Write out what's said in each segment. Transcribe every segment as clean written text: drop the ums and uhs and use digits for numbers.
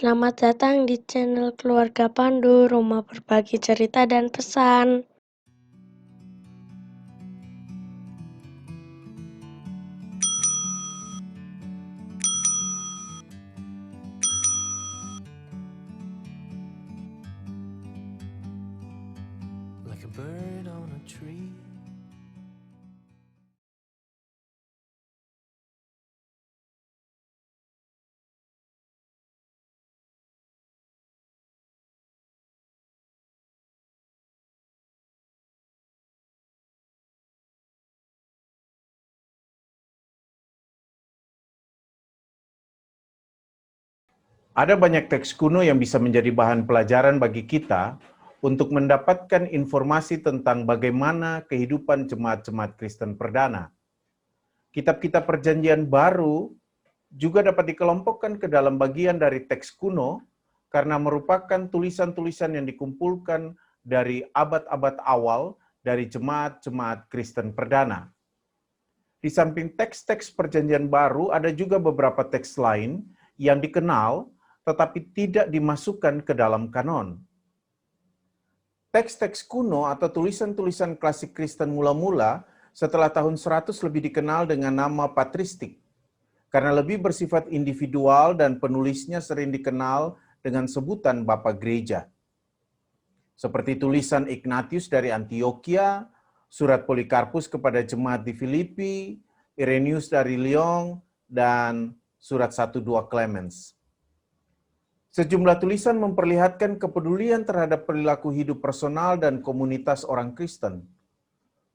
Selamat datang di channel Keluarga Pandu, rumah berbagi cerita dan pesan. Like a bird on a tree. Ada banyak teks kuno yang bisa menjadi bahan pelajaran bagi kita untuk mendapatkan informasi tentang bagaimana kehidupan jemaat-jemaat Kristen perdana. Kitab-kitab Perjanjian Baru juga dapat dikelompokkan ke dalam bagian dari teks kuno karena merupakan tulisan-tulisan yang dikumpulkan dari abad-abad awal dari jemaat-jemaat Kristen perdana. Di samping teks-teks Perjanjian Baru, ada juga beberapa teks lain yang dikenal tetapi tidak dimasukkan ke dalam kanon. Teks-teks kuno atau tulisan-tulisan klasik Kristen mula-mula setelah tahun 100 lebih dikenal dengan nama patristik, karena lebih bersifat individual dan penulisnya sering dikenal dengan sebutan Bapa Gereja. Seperti tulisan Ignatius dari Antioquia, surat Polikarpus kepada jemaat di Filipi, Irenaeus dari Lyon, dan surat 1-2 Clemens. Sejumlah tulisan memperlihatkan kepedulian terhadap perilaku hidup personal dan komunitas orang Kristen.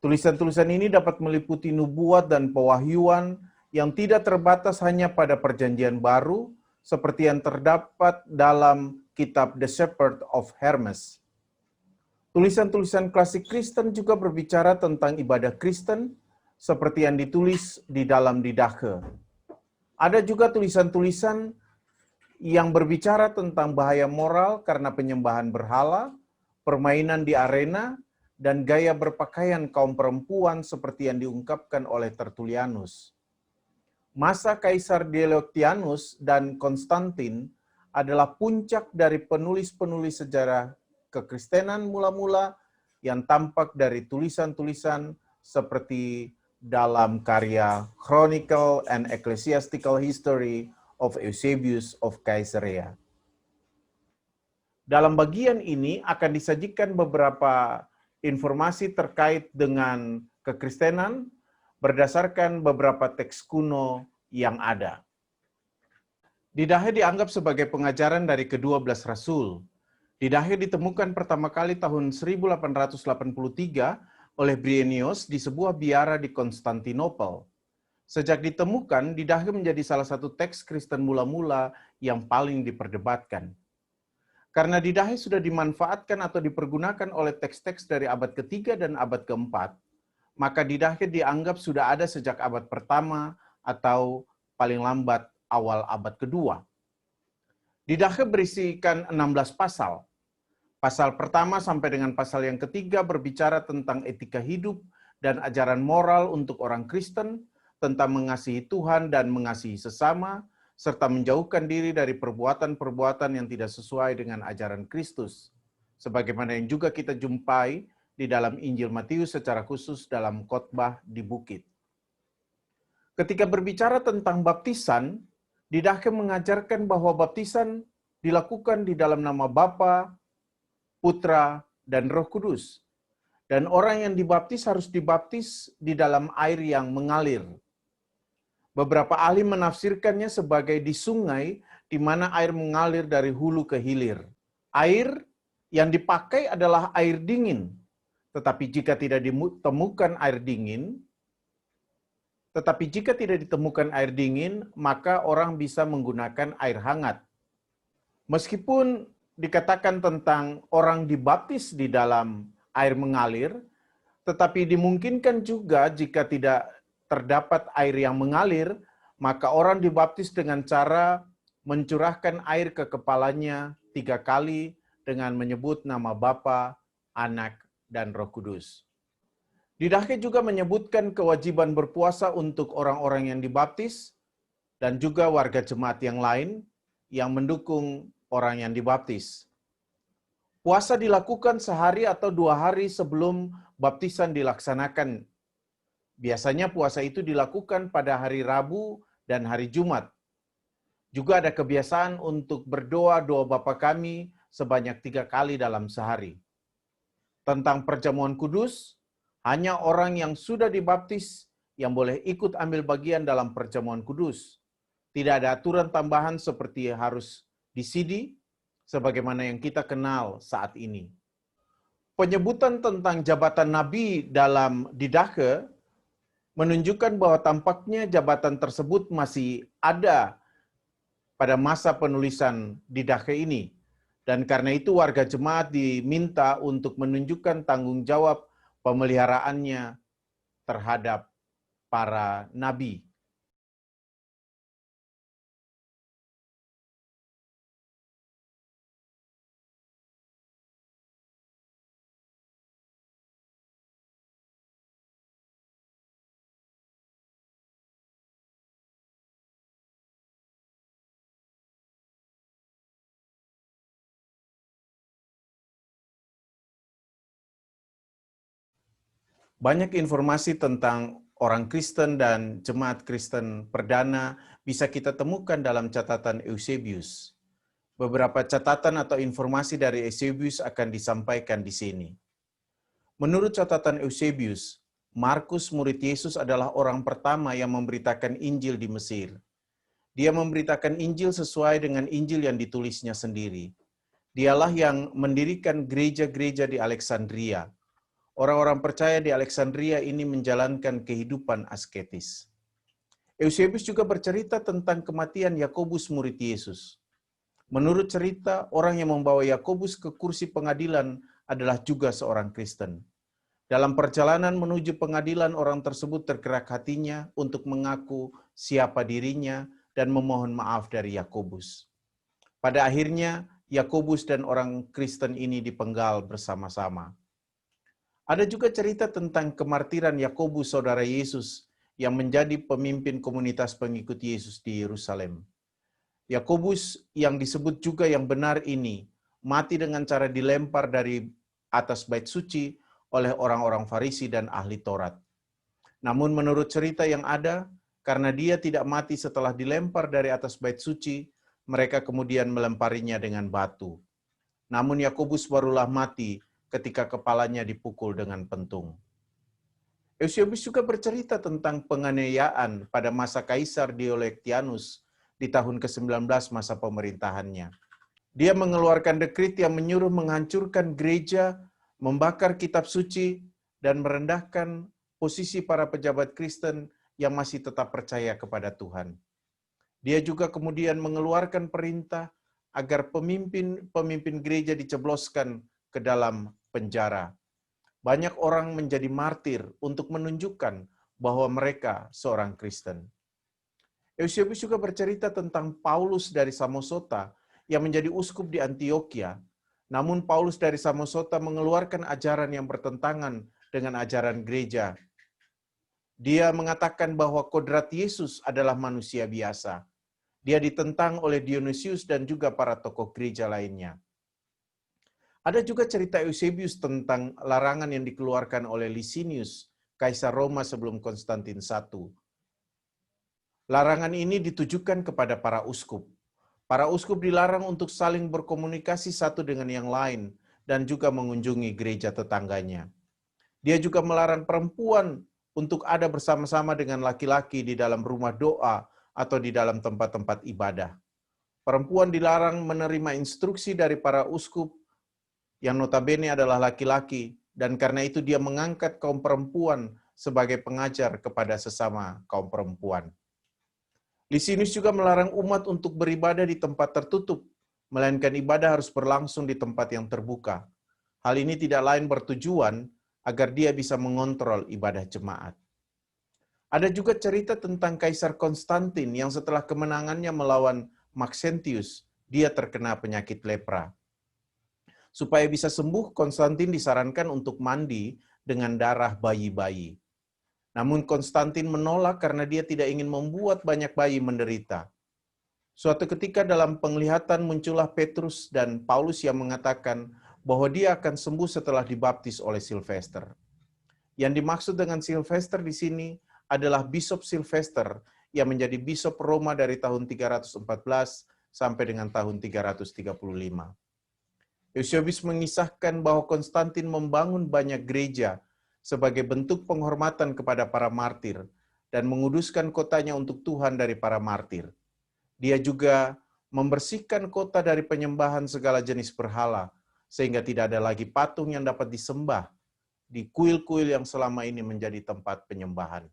Tulisan-tulisan ini dapat meliputi nubuat dan pewahyuan yang tidak terbatas hanya pada Perjanjian Baru, seperti yang terdapat dalam kitab The Shepherd of Hermes. Tulisan-tulisan klasik Kristen juga berbicara tentang ibadah Kristen, seperti yang ditulis di dalam Didache. Ada juga tulisan-tulisan yang berbicara tentang bahaya moral karena penyembahan berhala, permainan di arena, dan gaya berpakaian kaum perempuan seperti yang diungkapkan oleh Tertullianus. Masa Kaisar Diocletianus dan Konstantin adalah puncak dari penulis-penulis sejarah kekristenan mula-mula yang tampak dari tulisan-tulisan seperti dalam karya Chronicle and Ecclesiastical History of Eusebius of Caesarea. Dalam bagian ini akan disajikan beberapa informasi terkait dengan kekristenan berdasarkan beberapa teks kuno yang ada. Didache dianggap sebagai pengajaran dari ke-12 Rasul. Didache ditemukan pertama kali tahun 1883 oleh Bryennius di sebuah biara di Konstantinopel. Sejak ditemukan, Didache menjadi salah satu teks Kristen mula-mula yang paling diperdebatkan. Karena Didache sudah dimanfaatkan atau dipergunakan oleh teks-teks dari abad ketiga dan abad keempat, maka Didache dianggap sudah ada sejak abad pertama atau paling lambat awal abad kedua. Didache berisikan 16 pasal. Pasal pertama sampai dengan pasal yang ketiga berbicara tentang etika hidup dan ajaran moral untuk orang Kristen, tentang mengasihi Tuhan dan mengasihi sesama, serta menjauhkan diri dari perbuatan-perbuatan yang tidak sesuai dengan ajaran Kristus, sebagaimana yang juga kita jumpai di dalam Injil Matius secara khusus dalam khotbah di bukit. Ketika berbicara tentang baptisan, Didache mengajarkan bahwa baptisan dilakukan di dalam nama Bapa, Putra, dan Roh Kudus. Dan orang yang dibaptis harus dibaptis di dalam air yang mengalir. Beberapa ahli menafsirkannya sebagai di sungai di mana air mengalir dari hulu ke hilir. Air yang dipakai adalah air dingin. Tetapi jika tidak ditemukan air dingin, maka orang bisa menggunakan air hangat. Meskipun dikatakan tentang orang dibaptis di dalam air mengalir, tetapi dimungkinkan juga jika tidak terdapat air yang mengalir, maka orang dibaptis dengan cara mencurahkan air ke kepalanya 3 kali dengan menyebut nama Bapa, Anak, dan Roh Kudus. Didache juga menyebutkan kewajiban berpuasa untuk orang-orang yang dibaptis dan juga warga jemaat yang lain yang mendukung orang yang dibaptis. Puasa dilakukan sehari atau 2 hari sebelum baptisan dilaksanakan. Biasanya puasa itu dilakukan pada hari Rabu dan hari Jumat. Juga ada kebiasaan untuk berdoa doa Bapa Kami sebanyak 3 kali dalam sehari. Tentang perjamuan kudus, hanya orang yang sudah dibaptis yang boleh ikut ambil bagian dalam perjamuan kudus. Tidak ada aturan tambahan seperti harus disidi, sebagaimana yang kita kenal saat ini. Penyebutan tentang jabatan Nabi dalam Didache menunjukkan bahwa tampaknya jabatan tersebut masih ada pada masa penulisan Didache ini. Dan karena itu warga jemaat diminta untuk menunjukkan tanggung jawab pemeliharaannya terhadap para nabi. Banyak informasi tentang orang Kristen dan jemaat Kristen perdana bisa kita temukan dalam catatan Eusebius. Beberapa catatan atau informasi dari Eusebius akan disampaikan di sini. Menurut catatan Eusebius, Markus murid Yesus adalah orang pertama yang memberitakan Injil di Mesir. Dia memberitakan Injil sesuai dengan Injil yang ditulisnya sendiri. Dialah yang mendirikan gereja-gereja di Alexandria. Orang-orang percaya di Alexandria ini menjalankan kehidupan asketis. Eusebius juga bercerita tentang kematian Yakobus murid Yesus. Menurut cerita, orang yang membawa Yakobus ke kursi pengadilan adalah juga seorang Kristen. Dalam perjalanan menuju pengadilan, orang tersebut tergerak hatinya untuk mengaku siapa dirinya dan memohon maaf dari Yakobus. Pada akhirnya, Yakobus dan orang Kristen ini dipenggal bersama-sama. Ada juga cerita tentang kemartiran Yakobus, saudara Yesus, yang menjadi pemimpin komunitas pengikut Yesus di Yerusalem. Yakobus yang disebut juga yang benar ini, mati dengan cara dilempar dari atas bait suci oleh orang-orang Farisi dan ahli Taurat. Namun menurut cerita yang ada, karena dia tidak mati setelah dilempar dari atas bait suci, mereka kemudian melemparinya dengan batu. Namun Yakobus barulah mati ketika kepalanya dipukul dengan pentung. Eusebius juga bercerita tentang penganiayaan pada masa Kaisar Diocletianus di tahun ke-19 masa pemerintahannya. Dia mengeluarkan dekrit yang menyuruh menghancurkan gereja, membakar kitab suci, dan merendahkan posisi para pejabat Kristen yang masih tetap percaya kepada Tuhan. Dia juga kemudian mengeluarkan perintah agar pemimpin gereja dicebloskan ke dalam penjara. Banyak orang menjadi martir untuk menunjukkan bahwa mereka seorang Kristen. Eusebius juga bercerita tentang Paulus dari Samosata yang menjadi uskup di Antioquia. Namun Paulus dari Samosata mengeluarkan ajaran yang bertentangan dengan ajaran gereja. Dia mengatakan bahwa kodrat Yesus adalah manusia biasa. Dia ditentang oleh Dionysius dan juga para tokoh gereja lainnya. Ada juga cerita Eusebius tentang larangan yang dikeluarkan oleh Licinius, Kaisar Roma sebelum Konstantin I. Larangan ini ditujukan kepada para uskup. Para uskup dilarang untuk saling berkomunikasi satu dengan yang lain dan juga mengunjungi gereja tetangganya. Dia juga melarang perempuan untuk ada bersama-sama dengan laki-laki di dalam rumah doa atau di dalam tempat-tempat ibadah. Perempuan dilarang menerima instruksi dari para uskup yang notabene adalah laki-laki, dan karena itu dia mengangkat kaum perempuan sebagai pengajar kepada sesama kaum perempuan. Licinius juga melarang umat untuk beribadah di tempat tertutup, melainkan ibadah harus berlangsung di tempat yang terbuka. Hal ini tidak lain bertujuan agar dia bisa mengontrol ibadah jemaat. Ada juga cerita tentang Kaisar Konstantin yang setelah kemenangannya melawan Maxentius, dia terkena penyakit lepra. Supaya bisa sembuh, Konstantin disarankan untuk mandi dengan darah bayi-bayi. Namun Konstantin menolak karena dia tidak ingin membuat banyak bayi menderita. Suatu ketika dalam penglihatan muncullah Petrus dan Paulus yang mengatakan bahwa dia akan sembuh setelah dibaptis oleh Silvester. Yang dimaksud dengan Silvester di sini adalah Bishop Silvester yang menjadi Bishop Roma dari tahun 314 sampai dengan tahun 335. Eusebius mengisahkan bahwa Konstantin membangun banyak gereja sebagai bentuk penghormatan kepada para martir dan menguduskan kotanya untuk Tuhan dari para martir. Dia juga membersihkan kota dari penyembahan segala jenis berhala, sehingga tidak ada lagi patung yang dapat disembah di kuil-kuil yang selama ini menjadi tempat penyembahan.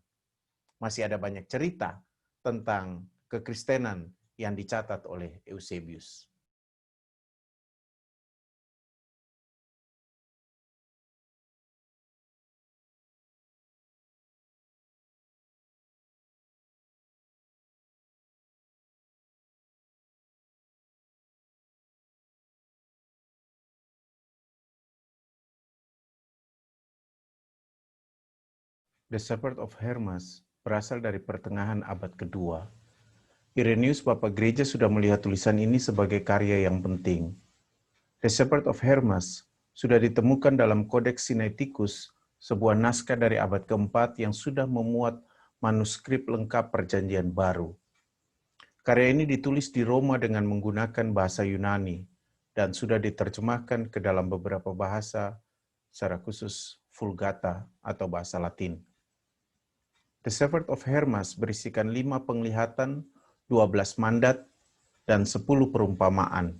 Masih ada banyak cerita tentang kekristenan yang dicatat oleh Eusebius. The Shepherd of Hermas berasal dari pertengahan abad kedua. Irenaeus, Bapak Gereja, sudah melihat tulisan ini sebagai karya yang penting. The Shepherd of Hermas sudah ditemukan dalam Codex Sinaiticus, sebuah naskah dari abad keempat yang sudah memuat manuskrip lengkap Perjanjian Baru. Karya ini ditulis di Roma dengan menggunakan bahasa Yunani dan sudah diterjemahkan ke dalam beberapa bahasa, secara khusus Vulgata atau bahasa Latin. The Shepherd of Hermas berisikan 5 penglihatan, 12 mandat, dan 10 perumpamaan.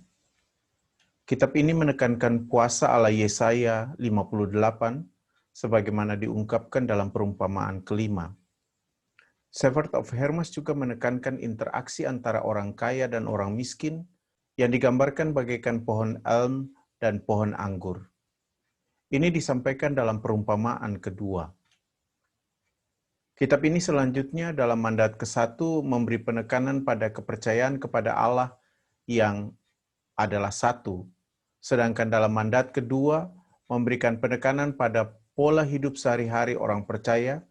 Kitab ini menekankan kuasa Allah Yesaya 58, sebagaimana diungkapkan dalam perumpamaan kelima. Shepherd of Hermas juga menekankan interaksi antara orang kaya dan orang miskin, yang digambarkan bagaikan pohon elm dan pohon anggur. Ini disampaikan dalam perumpamaan kedua. Kitab ini selanjutnya dalam mandat ke-1 memberi penekanan pada kepercayaan kepada Allah yang adalah satu, sedangkan dalam mandat kedua memberikan penekanan pada pola hidup sehari-hari orang percaya,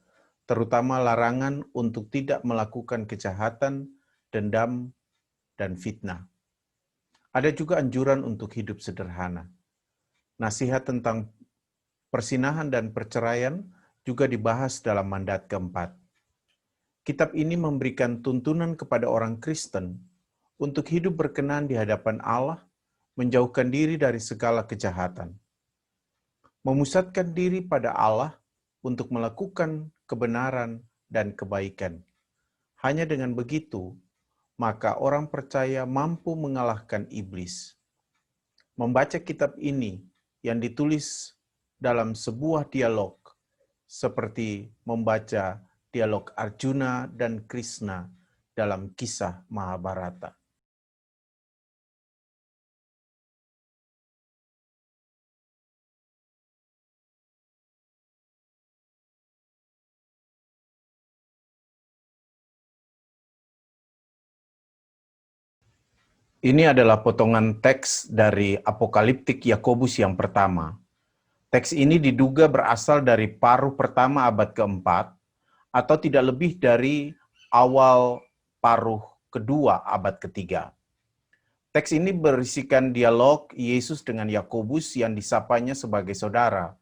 terutama larangan untuk tidak melakukan kejahatan, dendam, dan fitnah. Ada juga anjuran untuk hidup sederhana. Nasihat tentang persinahan dan perceraian juga dibahas dalam mandat keempat. Kitab ini memberikan tuntunan kepada orang Kristen untuk hidup berkenan di hadapan Allah, menjauhkan diri dari segala kejahatan. Memusatkan diri pada Allah untuk melakukan kebenaran dan kebaikan. Hanya dengan begitu, maka orang percaya mampu mengalahkan iblis. Membaca kitab ini yang ditulis dalam sebuah dialog, seperti membaca dialog Arjuna dan Krishna dalam kisah Mahabharata. Ini adalah potongan teks dari Apokaliptik Yakobus yang pertama. Teks ini diduga berasal dari paruh pertama abad keempat, atau tidak lebih dari awal paruh kedua abad ketiga. Teks ini berisikan dialog Yesus dengan Yakobus yang disapanya sebagai saudara,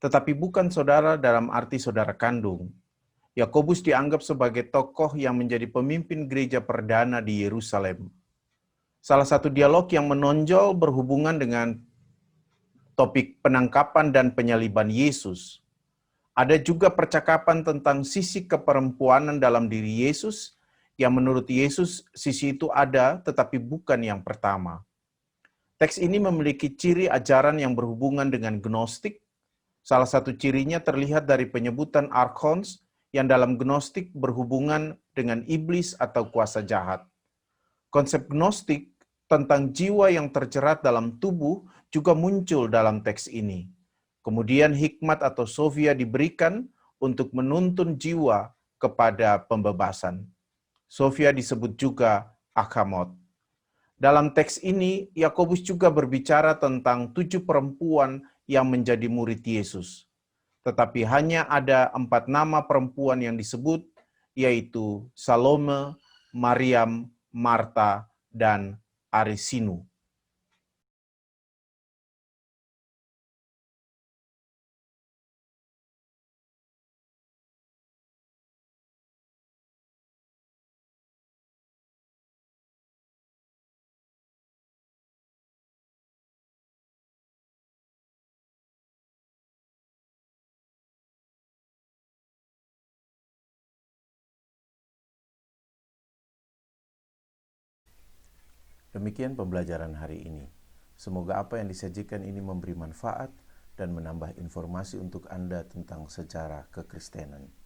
tetapi bukan saudara dalam arti saudara kandung. Yakobus dianggap sebagai tokoh yang menjadi pemimpin gereja perdana di Yerusalem. Salah satu dialog yang menonjol berhubungan dengan topik penangkapan dan penyaliban Yesus. Ada juga percakapan tentang sisi keperempuanan dalam diri Yesus, yang menurut Yesus sisi itu ada tetapi bukan yang pertama. Teks ini memiliki ciri ajaran yang berhubungan dengan Gnostik. Salah satu cirinya terlihat dari penyebutan archons yang dalam Gnostik berhubungan dengan iblis atau kuasa jahat. Konsep Gnostik tentang jiwa yang terjerat dalam tubuh juga muncul dalam teks ini. Kemudian hikmat atau sofia diberikan untuk menuntun jiwa kepada pembebasan. Sofia disebut juga akamot. Dalam teks ini, Yakobus juga berbicara tentang 7 perempuan yang menjadi murid Yesus. Tetapi hanya ada 4 nama perempuan yang disebut, yaitu Salome, Maryam, Marta, dan Arisinu. Demikian pembelajaran hari ini. Semoga apa yang disajikan ini memberi manfaat dan menambah informasi untuk Anda tentang sejarah kekristenan.